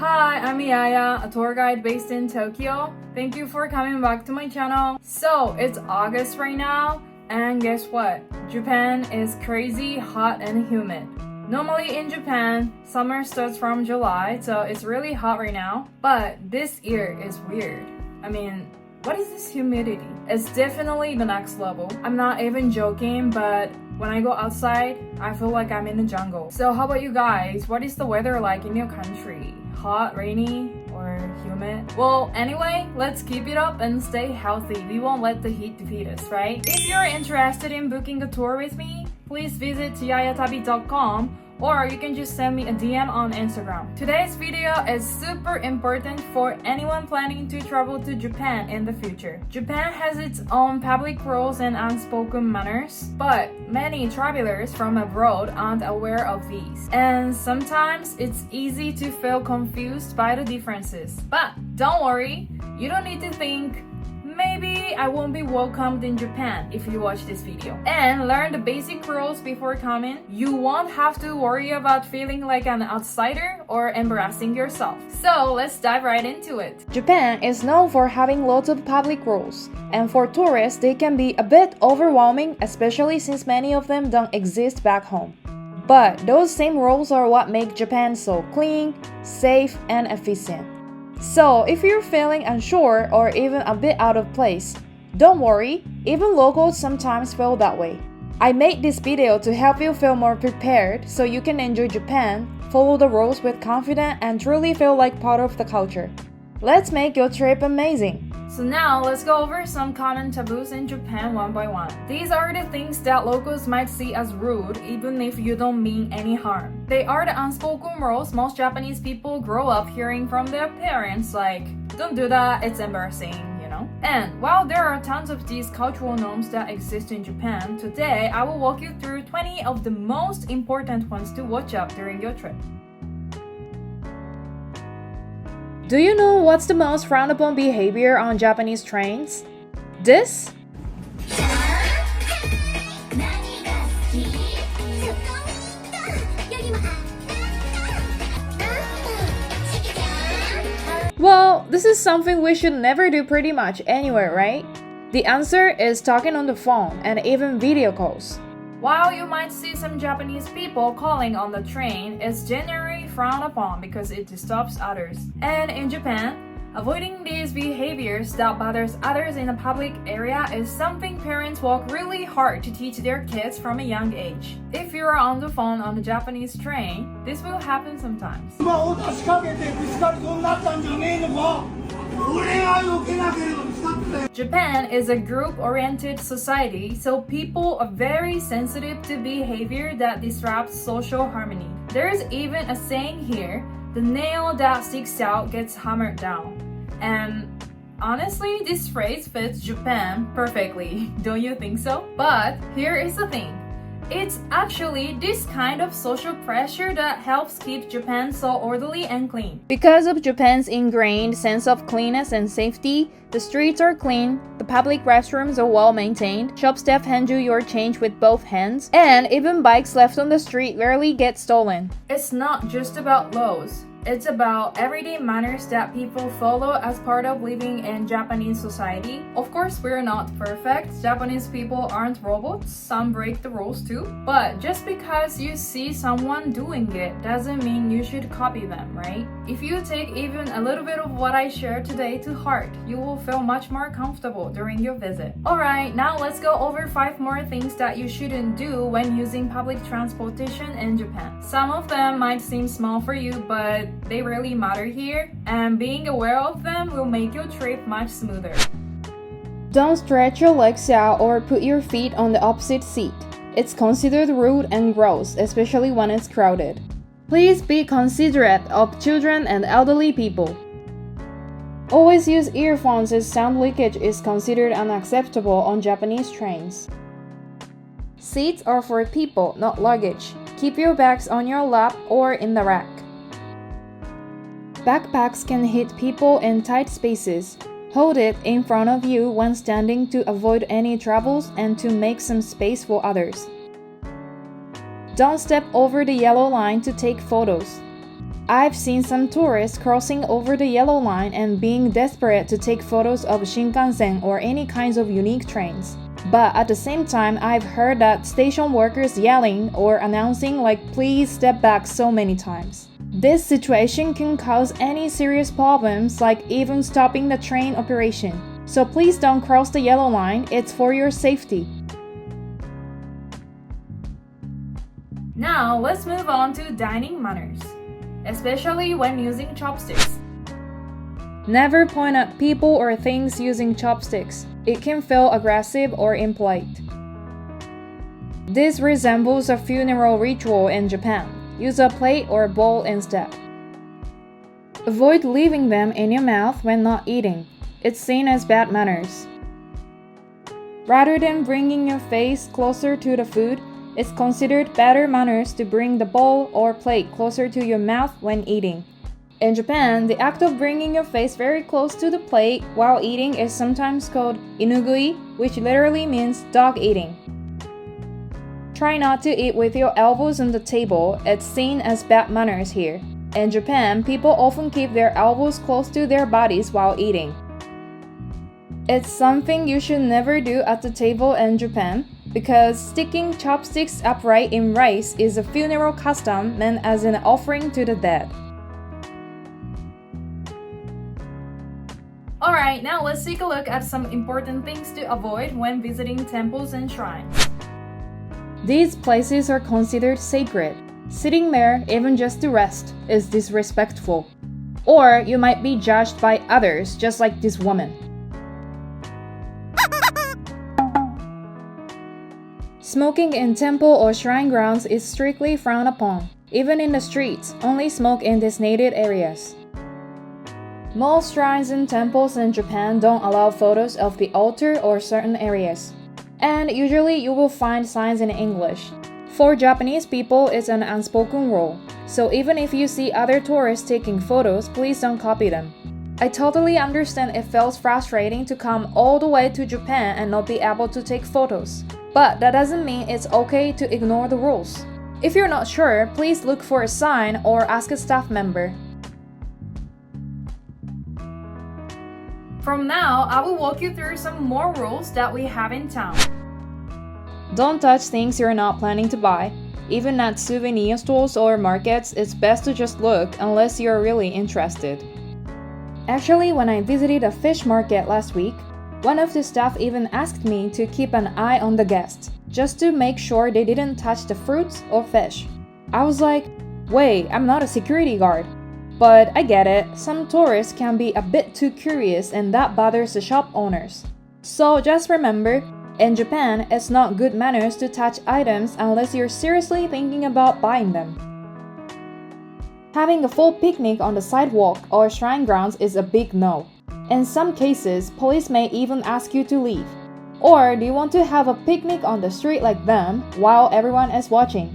Hi, I'm Yaya, a tour guide based in Tokyo. Thank you for coming back to my channel. So, it's August right now, and guess what? Japan is crazy hot and humid. Normally in Japan, summer starts from July, so it's really hot right now. But this year is weird. What is this humidity? It's definitely the next level. I'm not even joking, but when I go outside, I feel like I'm in the jungle. So how about you guys? What is the weather like in your country? Hot, rainy, or humid? Well, anyway, let's keep it up and stay healthy. We won't let the heat defeat us, right? If you're interested in booking a tour with me, please visit YAYATABI.com, or you can just send me a DM on Instagram. Today's video is super important for anyone planning to travel to Japan in the future. Japan has its own public rules and unspoken manners, but many travelers from abroad aren't aware of these. And sometimes it's easy to feel confused by the differences. But don't worry, you don't need to think, maybe I won't be welcomed in Japan if you watch this video. And learn the basic rules before coming. You won't have to worry about feeling like an outsider or embarrassing yourself. So let's dive right into it. Japan is known for having lots of public rules, and for tourists they can be a bit overwhelming, especially since many of them don't exist back home. But those same rules are what make Japan so clean, safe, and efficient. So, if you're feeling unsure or even a bit out of place, don't worry, even locals sometimes feel that way. I made this video to help you feel more prepared so you can enjoy Japan, follow the rules with confidence, and truly feel like part of the culture. Let's make your trip amazing! So now let's go over some common taboos in Japan one by one. These are the things that locals might see as rude even if you don't mean any harm. They are the unspoken rules most Japanese people grow up hearing from their parents, like, don't do that, it's embarrassing, you know? And while there are tons of these cultural norms that exist in Japan, today I will walk you through 20 of the most important ones to watch out during your trip. Do you know what's the most frowned upon behavior on Japanese trains? This? Well, this is something we should never do pretty much anywhere, right? The answer is talking on the phone and even video calls. While you might see some Japanese people calling on the train, it's generally frowned upon because it disturbs others. And in Japan, avoiding these behaviors that bothers others in a public area is something parents work really hard to teach their kids from a young age. If you are on the phone on the Japanese train, this will happen sometimes. Japan is a group-oriented society, so people are very sensitive to behavior that disrupts social harmony. There's even a saying here, the nail that sticks out gets hammered down. And honestly, this phrase fits Japan perfectly, don't you think so? But here is the thing. It's actually this kind of social pressure that helps keep Japan so orderly and clean. Because of Japan's ingrained sense of cleanness and safety, the streets are clean, the public restrooms are well maintained, shop staff hand you your change with both hands, and even bikes left on the street rarely get stolen. It's not just about laws. It's about everyday manners that people follow as part of living in Japanese society. Of course, we're not perfect. Japanese people aren't robots. Some break the rules too. But just because you see someone doing it doesn't mean you should copy them, right? If you take even a little bit of what I shared today to heart, you will feel much more comfortable during your visit. Alright, now let's go over 5 more things that you shouldn't do when using public transportation in Japan. Some of them might seem small for you, but they really matter here, and being aware of them will make your trip much smoother. Don't stretch your legs out or put your feet on the opposite seat. It's considered rude and gross, especially when it's crowded. Please be considerate of children and elderly people. Always use earphones as sound leakage is considered unacceptable on Japanese trains. Seats are for people, not luggage. Keep your bags on your lap or in the rack. Backpacks can hit people in tight spaces. Hold it in front of you when standing to avoid any troubles and to make some space for others. Don't step over the yellow line to take photos. I've seen some tourists crossing over the yellow line and being desperate to take photos of Shinkansen or any kinds of unique trains. But at the same time, I've heard that station workers yelling or announcing like please step back so many times. This situation can cause any serious problems like even stopping the train operation. So please don't cross the yellow line, it's for your safety. Now let's move on to dining manners, especially when using chopsticks. Never point at people or things using chopsticks. It can feel aggressive or impolite. This resembles a funeral ritual in Japan. Use a plate or bowl instead. Avoid leaving them in your mouth when not eating. It's seen as bad manners. Rather than bringing your face closer to the food, it's considered better manners to bring the bowl or plate closer to your mouth when eating. In Japan, the act of bringing your face very close to the plate while eating is sometimes called inugui, which literally means dog eating. Try not to eat with your elbows on the table, it's seen as bad manners here. In Japan, people often keep their elbows close to their bodies while eating. It's something you should never do at the table in Japan, because sticking chopsticks upright in rice is a funeral custom meant as an offering to the dead. Alright, now let's take a look at some important things to avoid when visiting temples and shrines. These places are considered sacred. Sitting there, even just to rest, is disrespectful. Or you might be judged by others, just like this woman. Smoking in temple or shrine grounds is strictly frowned upon. Even in the streets, only smoke in designated areas. Most shrines and temples in Japan don't allow photos of the altar or certain areas. And usually you will find signs in English. For Japanese people, it's an unspoken rule. So even if you see other tourists taking photos, please don't copy them. I totally understand it feels frustrating to come all the way to Japan and not be able to take photos. But that doesn't mean it's okay to ignore the rules. If you're not sure, please look for a sign or ask a staff member. From now, I will walk you through some more rules that we have in town. Don't touch things you're not planning to buy. Even at souvenir stores or markets, it's best to just look unless you're really interested. Actually, when I visited a fish market last week, one of the staff even asked me to keep an eye on the guests, just to make sure they didn't touch the fruits or fish. I was like, wait, I'm not a security guard. But I get it, some tourists can be a bit too curious and that bothers the shop owners. So just remember, in Japan, it's not good manners to touch items unless you're seriously thinking about buying them. Having a full picnic on the sidewalk or shrine grounds is a big no. In some cases, police may even ask you to leave. Or do you want to have a picnic on the street like them while everyone is watching?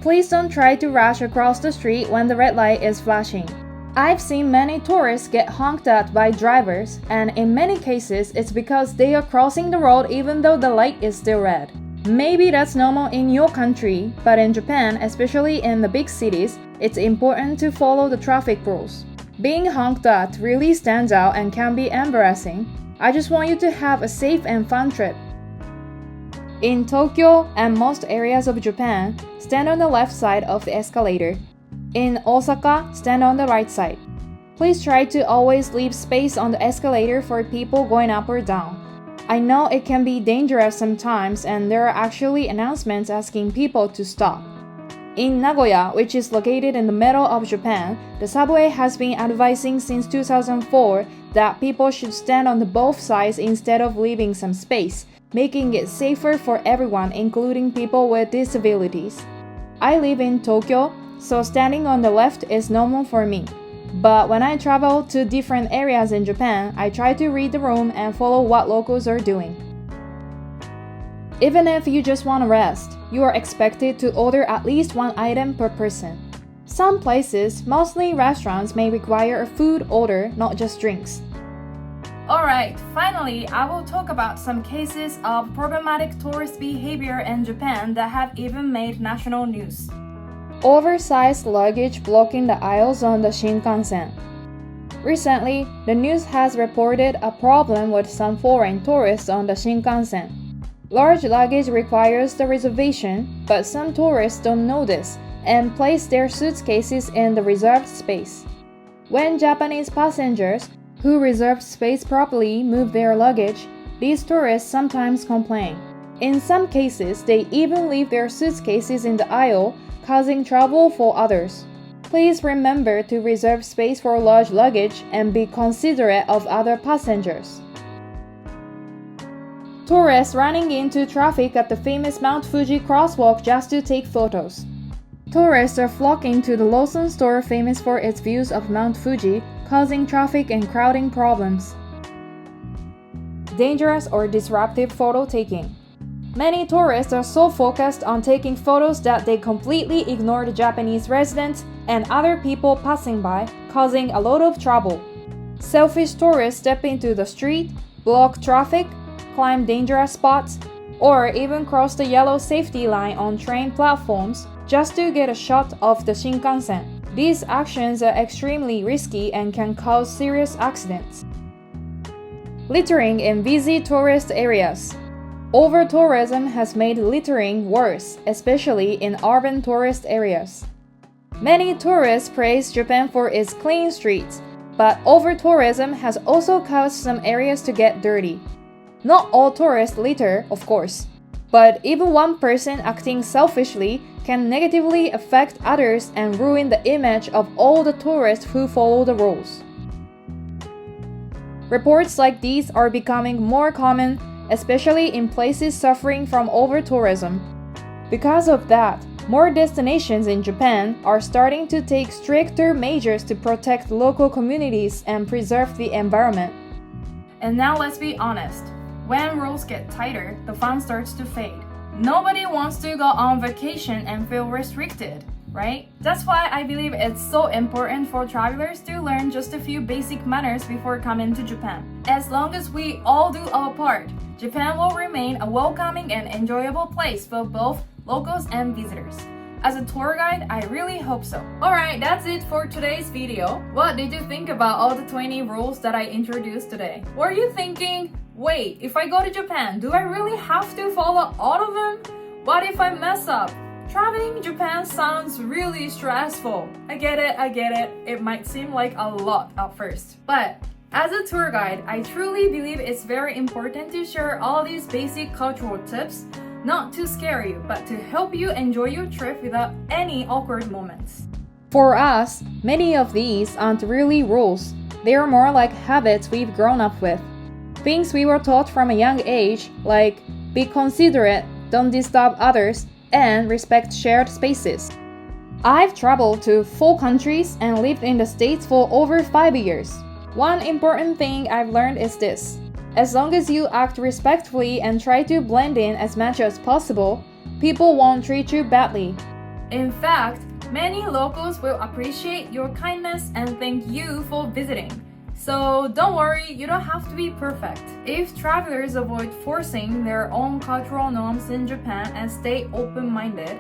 Please don't try to rush across the street when the red light is flashing. I've seen many tourists get honked at by drivers, and in many cases it's because they are crossing the road even though the light is still red. Maybe that's normal in your country, but in Japan, especially in the big cities, it's important to follow the traffic rules. Being honked at really stands out and can be embarrassing. I just want you to have a safe and fun trip. In Tokyo and most areas of Japan, stand on the left side of the escalator. In Osaka, stand on the right side. Please try to always leave space on the escalator for people going up or down. I know it can be dangerous sometimes and there are actually announcements asking people to stop. In Nagoya, which is located in the middle of Japan, the subway has been advising since 2004 that people should stand on the both sides instead of leaving some space, making it safer for everyone, including people with disabilities. I live in Tokyo, so standing on the left is normal for me. But when I travel to different areas in Japan, I try to read the room and follow what locals are doing. Even if you just want to rest, you are expected to order at least one item per person. Some places, mostly restaurants, may require a food order, not just drinks. Alright, finally, I will talk about some cases of problematic tourist behavior in Japan that have even made national news. Oversized luggage blocking the aisles on the Shinkansen. Recently, the news has reported a problem with some foreign tourists on the Shinkansen. Large luggage requires the reservation, but some tourists don't know this and place their suitcases in the reserved space. When Japanese passengers who reserved space properly move their luggage, these tourists sometimes complain. In some cases, they even leave their suitcases in the aisle, causing trouble for others. Please remember to reserve space for large luggage and be considerate of other passengers. Tourists running into traffic at the famous Mount Fuji crosswalk just to take photos. Tourists are flocking to the Lawson store famous for its views of Mount Fuji, causing traffic and crowding problems. Dangerous or disruptive photo taking. Many tourists are so focused on taking photos that they completely ignore the Japanese residents and other people passing by, causing a lot of trouble. Selfish tourists step into the street, block traffic, climb dangerous spots, or even cross the yellow safety line on train platforms just to get a shot of the Shinkansen. These actions are extremely risky and can cause serious accidents. Littering in busy tourist areas. Over-tourism has made littering worse, especially in urban tourist areas. Many tourists praise Japan for its clean streets, but over-tourism has also caused some areas to get dirty. Not all tourists litter, of course, but even one person acting selfishly can negatively affect others and ruin the image of all the tourists who follow the rules. Reports like these are becoming more common, especially in places suffering from over-tourism. Because of that, more destinations in Japan are starting to take stricter measures to protect local communities and preserve the environment. And now let's be honest. When rules get tighter, the fun starts to fade. Nobody wants to go on vacation and feel restricted, right? That's why I believe it's so important for travelers to learn just a few basic manners before coming to Japan. As long as we all do our part, Japan will remain a welcoming and enjoyable place for both locals and visitors. As a tour guide, I really hope so. Alright, that's it for today's video. What did you think about all the 20 rules that I introduced today? Were you thinking, wait, if I go to Japan, do I really have to follow all of them? What if I mess up? Traveling Japan sounds really stressful. I get it. It might seem like a lot at first. But as a tour guide, I truly believe it's very important to share all these basic cultural tips, not to scare you, but to help you enjoy your trip without any awkward moments. For us, many of these aren't really rules. They are more like habits we've grown up with. Things we were taught from a young age, like be considerate, don't disturb others, and respect shared spaces. I've traveled to 4 countries and lived in the States for over 5 years. One important thing I've learned is this. As long as you act respectfully and try to blend in as much as possible, people won't treat you badly. In fact, many locals will appreciate your kindness and thank you for visiting. So don't worry, you don't have to be perfect. If travelers avoid forcing their own cultural norms in Japan and stay open-minded,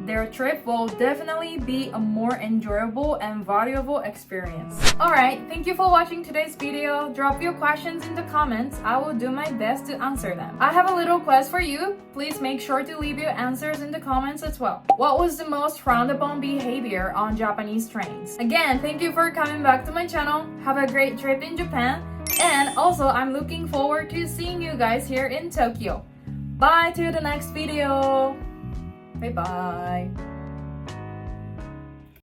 their trip will definitely be a more enjoyable and valuable experience. Alright, thank you for watching today's video. Drop your questions in the comments. I will do my best to answer them. I have a little quest for you. Please make sure to leave your answers in the comments as well. What was the most frowned upon behavior on Japanese trains? Again, thank you for coming back to my channel. Have a great trip in Japan. And also, I'm looking forward to seeing you guys here in Tokyo. Bye to the next video. Bye bye.